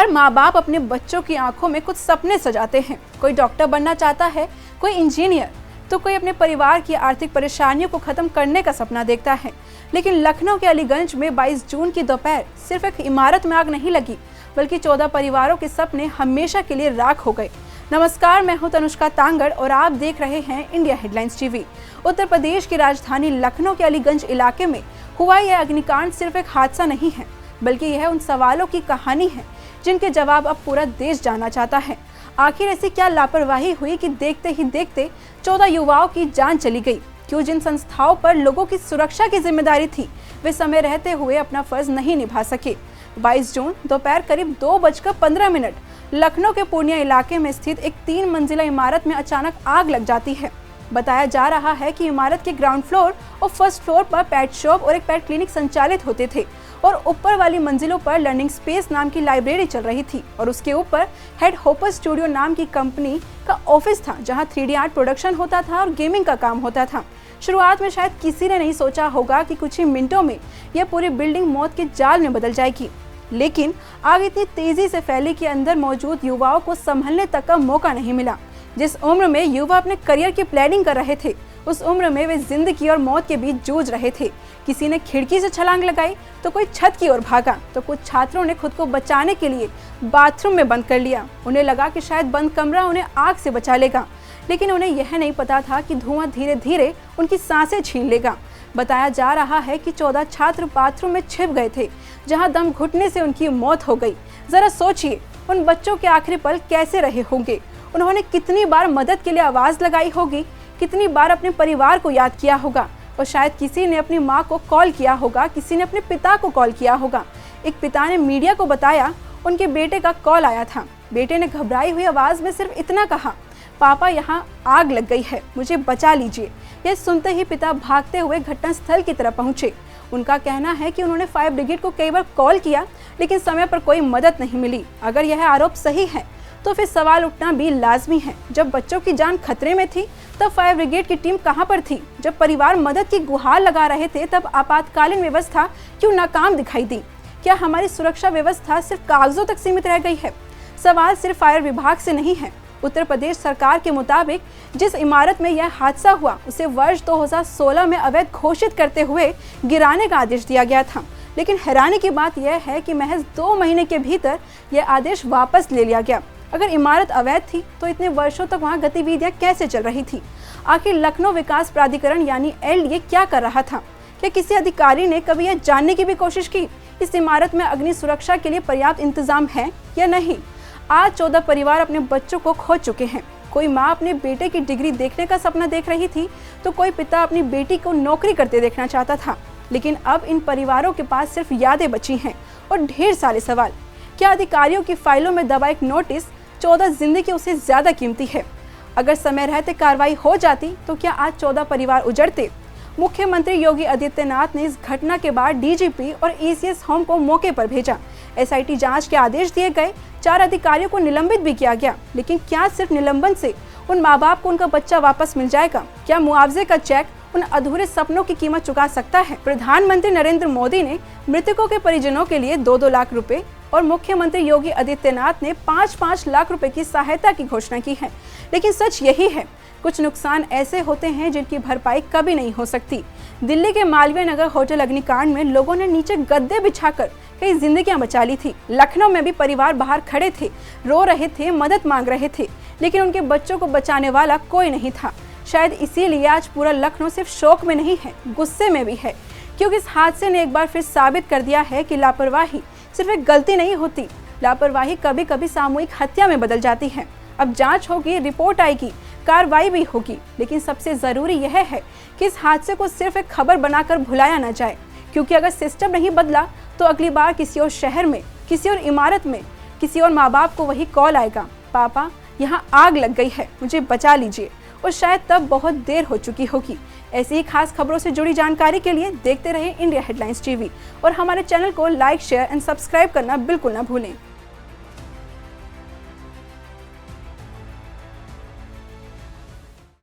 हर माँ बाप अपने बच्चों की आंखों में कुछ सपने सजाते हैं। कोई डॉक्टर बनना चाहता है, कोई इंजीनियर, तो कोई अपने परिवार की आर्थिक परेशानियों को खत्म करने का सपना देखता है। लेकिन लखनऊ के अलीगंज में 22 जून की दोपहर सिर्फ एक इमारत में आग नहीं लगी, बल्कि 14 परिवारों के सपने हमेशा के लिए राख हो गए। नमस्कार, मैं हूं तनुष्का तांगड़ और आप देख रहे हैं India headlines TV. Uttar Pradesh की राजधानी लखनऊ के अलीगंज इलाके में हुआ यह अग्निकांड सिर्फ एक हादसा नहीं है, बल्कि यह उन सवालों की कहानी है जिनके जवाब अब पूरा देश जानना चाहता है। आखिर ऐसी क्या लापरवाही हुई कि देखते ही देखते 14 युवाओं की जान चली गई? क्यों जिन संस्थाओं पर लोगों की सुरक्षा की जिम्मेदारी थी, वे समय रहते हुए अपना फर्ज नहीं निभा सके? 22 जून दोपहर करीब 2:15 लखनऊ के पूर्णिया इलाके में स्थित एक 3 मंजिला इमारत में अचानक आग लग जाती है। बताया जा रहा है कि इमारत के ग्राउंड फ्लोर और फर्स्ट फ्लोर पर पेट शॉप और एक पेट क्लिनिक संचालित होते थे और ऊपर वाली मंजिलों पर लर्निंग स्पेस नाम की लाइब्रेरी चल रही थी और उसके ऊपर हेड होपर स्टूडियो नाम की कंपनी का ऑफिस था, जहां 3D आर्ट प्रोडक्शन होता था और गेमिंग का काम होता था। शुरुआत में शायद किसी ने नहीं सोचा होगा कि कुछ ही मिनटों में यह पूरी बिल्डिंग मौत के जाल में बदल जाएगी, लेकिन आग इतनी तेजी से फैली कि अंदर मौजूद युवाओं को संभलने तक का मौका नहीं मिला। जिस उम्र में युवा अपने करियर की प्लानिंग कर रहे थे, उस उम्र में वे जिंदगी और मौत के बीच जूझ रहे थे। किसी ने खिड़की से छलांग लगाई, तो कोई छत की ओर भागा, तो कुछ छात्रों ने खुद को बचाने के लिए बाथरूम में बंद कर लिया। उन्हें लगा कि शायद बंद कमरा उन्हें आग से बचा लेगा, लेकिन उन्हें यह नहीं पता था कि धुआं धीरे धीरे उनकी सांसें छीन लेगा। बताया जा रहा है कि 14 छात्र बाथरूम में छिप गए थे, जहां दम घुटने से उनकी मौत हो गई। जरा सोचिए, उन बच्चों के आखिरी पल कैसे रहे होंगे। उन्होंने कितनी बार मदद के लिए आवाज लगाई होगी, कितनी बार अपने परिवार को याद किया होगा, और शायद किसी ने अपनी माँ को कॉल किया होगा, किसी ने अपने पिता को कॉल किया होगा। एक पिता ने मीडिया को बताया उनके बेटे का कॉल आया था। बेटे ने घबराई हुई आवाज में सिर्फ इतना कहा, पापा यहाँ आग लग गई है, मुझे बचा लीजिए। यह सुनते ही पिता भागते हुए घटनास्थल की तरफ पहुंचे। उनका कहना है कि उन्होंने फायर ब्रिगेड को कई बार कॉल किया, लेकिन समय पर कोई मदद नहीं मिली। अगर यह आरोप सही है तो फिर सवाल उठना भी लाजमी है, जब बच्चों की जान खतरे में थी तब फायर ब्रिगेड की टीम कहां पर थी? जब परिवार मदद की गुहार लगा रहे थे तब आपातकालीन व्यवस्था क्यों नाकाम दिखाई दी? क्या हमारी सुरक्षा व्यवस्था सिर्फ कागजों तक सीमित रह गई है? सवाल सिर्फ फायर विभाग से नहीं है। उत्तर प्रदेश सरकार के मुताबिक जिस इमारत में यह हादसा हुआ उसे वर्ष 2016 में अवैध घोषित करते हुए गिराने का आदेश दिया गया था, लेकिन हैरानी की बात यह है कि महज 2 महीने के भीतर यह आदेश वापस ले लिया गया। अगर इमारत अवैध थी तो इतने वर्षों तक वहां गतिविधियां कैसे चल रही थी? आखिर लखनऊ विकास प्राधिकरण यानी LDA क्या कर रहा था? क्या किसी अधिकारी ने कभी यह जानने की भी कोशिश की इस इमारत में अग्नि सुरक्षा के लिए पर्याप्त इंतजाम है या नहीं? आज 14 परिवार अपने बच्चों को खो चुके हैं। कोई माँ अपने बेटे की डिग्री देखने का सपना देख रही थी, तो कोई पिता अपनी बेटी को नौकरी करते देखना चाहता था। लेकिन अब इन परिवारों के पास सिर्फ यादें बची हैं और ढेर सारे सवाल। क्या अधिकारियों की फाइलों में दबा एक नोटिस 14 जिंदगी उससे ज्यादा कीमती है? अगर समय रहते कार्रवाई हो जाती तो क्या आज 14 परिवार उजड़ते? मुख्यमंत्री योगी आदित्यनाथ ने इस घटना के बाद DGP और ECS होम को मौके पर भेजा। SIT जांच के आदेश दिए गए, 4 अधिकारियों को निलंबित भी किया गया। लेकिन क्या सिर्फ निलंबन से उन माँ बाप को उनका बच्चा वापस मिल जाएगा? क्या मुआवजे का चेक उन अधूरे सपनों की कीमत चुका सकता है? प्रधानमंत्री नरेंद्र मोदी ने मृतकों के परिजनों के लिए 2-2 लाख रुपए और मुख्यमंत्री योगी आदित्यनाथ ने 5-5 लाख रुपए की सहायता की घोषणा की है। लेकिन सच यही है, कुछ नुकसान ऐसे होते हैं जिनकी भरपाई कभी नहीं हो सकती। दिल्ली के मालवीय नगर होटल अग्निकांड में लोगों ने नीचे गद्दे बिछाकर कई जिंदगियां बचा ली थी। लखनऊ में भी परिवार बाहर खड़े थे, रो रहे थे, मदद मांग रहे थे, लेकिन उनके बच्चों को बचाने वाला कोई नहीं था। शायद इसीलिए आज पूरा लखनऊ सिर्फ शोक में नहीं है, गुस्से में भी है, क्योंकि इस हादसे ने एक बार फिर साबित कर दिया है कि लापरवाही सिर्फ एक गलती नहीं होती, लापरवाही कभी कभी सामूहिक हत्या में बदल जाती है। अब जांच होगी, रिपोर्ट आएगी, कार्रवाई भी होगी, लेकिन सबसे जरूरी यह है कि इस हादसे को सिर्फ एक खबर बनाकर भुलाया न जाए, क्योंकि अगर सिस्टम नहीं बदला तो अगली बार किसी और शहर में, किसी और इमारत में, किसी और माँ बाप को वही कॉल आएगा, पापा यहाँ आग लग गई है, मुझे बचा लीजिए, और शायद तब बहुत देर हो चुकी होगी। ऐसी ही खास खबरों से जुड़ी जानकारी के लिए देखते रहें इंडिया हेडलाइंस टीवी और हमारे चैनल को लाइक, शेयर एंड सब्सक्राइब करना बिल्कुल ना भूलें।